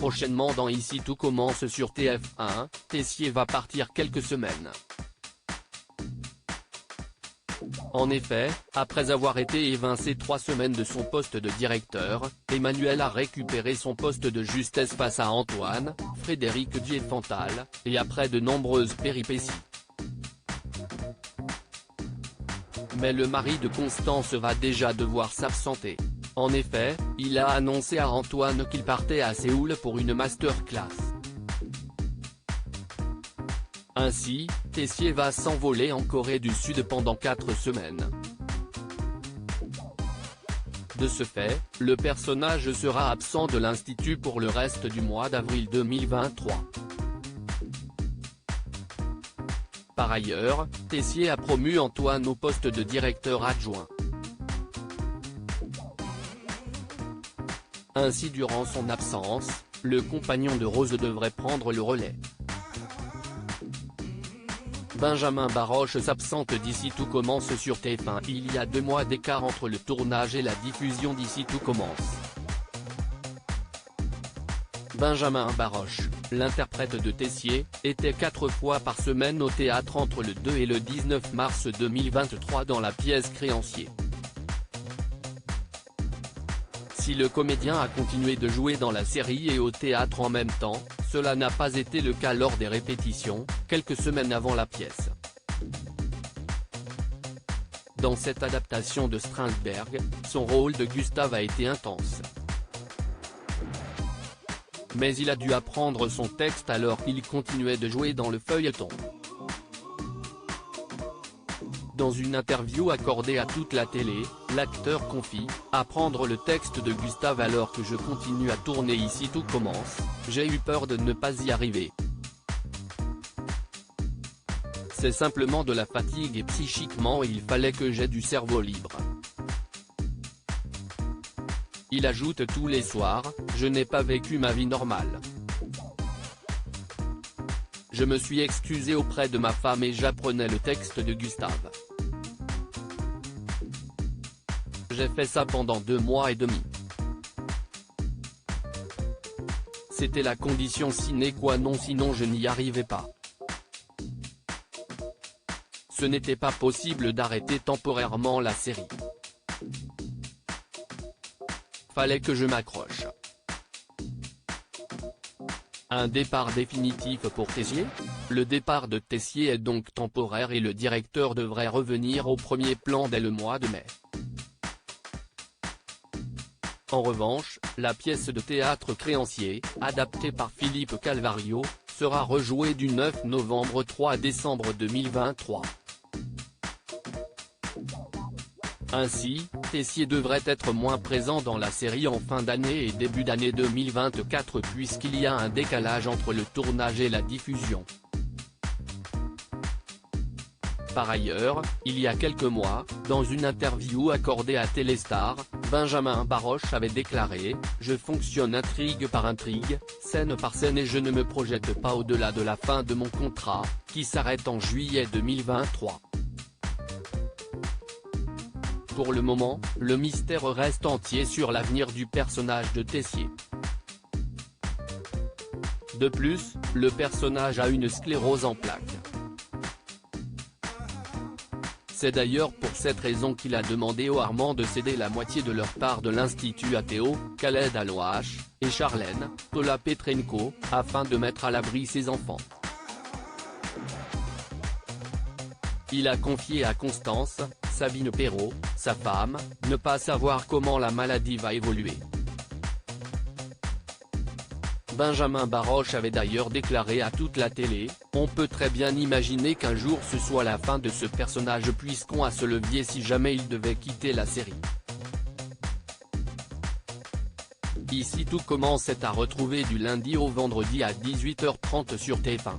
prochainement dans Ici tout commence sur TF1, Tessier va partir quelques semaines. En effet, après avoir été évincé 3 semaines de son poste de directeur, Emmanuel a récupéré son poste de justesse face à Antoine, Frédéric Diefenthal, et après de nombreuses péripéties. Mais le mari de Constance va déjà devoir s'absenter. En effet, il a annoncé à Antoine qu'il partait à Séoul pour une masterclass. Ainsi, Tessier va s'envoler en Corée du Sud pendant 4 semaines. De ce fait, le personnage sera absent de l'Institut pour le reste du mois d'avril 2023. Par ailleurs, Tessier a promu Antoine au poste de directeur adjoint. Ainsi durant son absence, le compagnon de Rose devrait prendre le relais. Benjamin Baroche s'absente d'Ici tout commence sur TF1. Il y a 2 mois d'écart entre le tournage et la diffusion d'Ici tout commence. Benjamin Baroche, l'interprète de Tessier, était 4 fois par semaine au théâtre entre le 2 et le 19 mars 2023 dans la pièce Créanciers. Si le comédien a continué de jouer dans la série et au théâtre en même temps, cela n'a pas été le cas lors des répétitions, quelques semaines avant la pièce. Dans cette adaptation de Strindberg, son rôle de Gustave a été intense. Mais il a dû apprendre son texte alors qu'il continuait de jouer dans le feuilleton. Dans une interview accordée à toute la télé, l'acteur confie « Apprendre le texte de Gustave alors que je continue à tourner Ici tout commence, j'ai eu peur de ne pas y arriver. C'est simplement de la fatigue et psychiquement il fallait que j'aie du cerveau libre. » Il ajoute tous les soirs, je n'ai pas vécu ma vie normale. Je me suis excusé auprès de ma femme et j'apprenais le texte de Gustave. J'ai fait ça pendant 2 mois et demi. C'était la condition sine qua non sinon je n'y arrivais pas. Ce n'était pas possible d'arrêter temporairement la série. Fallait que je m'accroche. Un départ définitif pour Tessier ? Le départ de Tessier est donc temporaire et le directeur devrait revenir au premier plan dès le mois de mai. En revanche, la pièce de théâtre Créanciers, adaptée par Philippe Calvario, sera rejouée du 9 novembre au 3 décembre 2023. Ainsi, Tessier devrait être moins présent dans la série en fin d'année et début d'année 2024 puisqu'il y a un décalage entre le tournage et la diffusion. Par ailleurs, il y a quelques mois, dans une interview accordée à Téléstar, Benjamin Baroche avait déclaré « Je fonctionne intrigue par intrigue, scène par scène et je ne me projette pas au-delà de la fin de mon contrat, qui s'arrête en juillet 2023. » Pour le moment, le mystère reste entier sur l'avenir du personnage de Tessier. De plus, le personnage a une sclérose en plaques. C'est d'ailleurs pour cette raison qu'il a demandé aux Armands de céder la moitié de leur part de l'Institut à Théo, Khaled Alouache, et Charlène, Paula Petrenko, afin de mettre à l'abri ses enfants. Il a confié à Constance, Sabine Perrault, sa femme, ne pas savoir comment la maladie va évoluer. Benjamin Baroche avait d'ailleurs déclaré à toute la télé « On peut très bien imaginer qu'un jour ce soit la fin de ce personnage puisqu'on a ce levier si jamais il devait quitter la série. » Ici tout commence est à retrouver du lundi au vendredi à 18h30 sur TF1.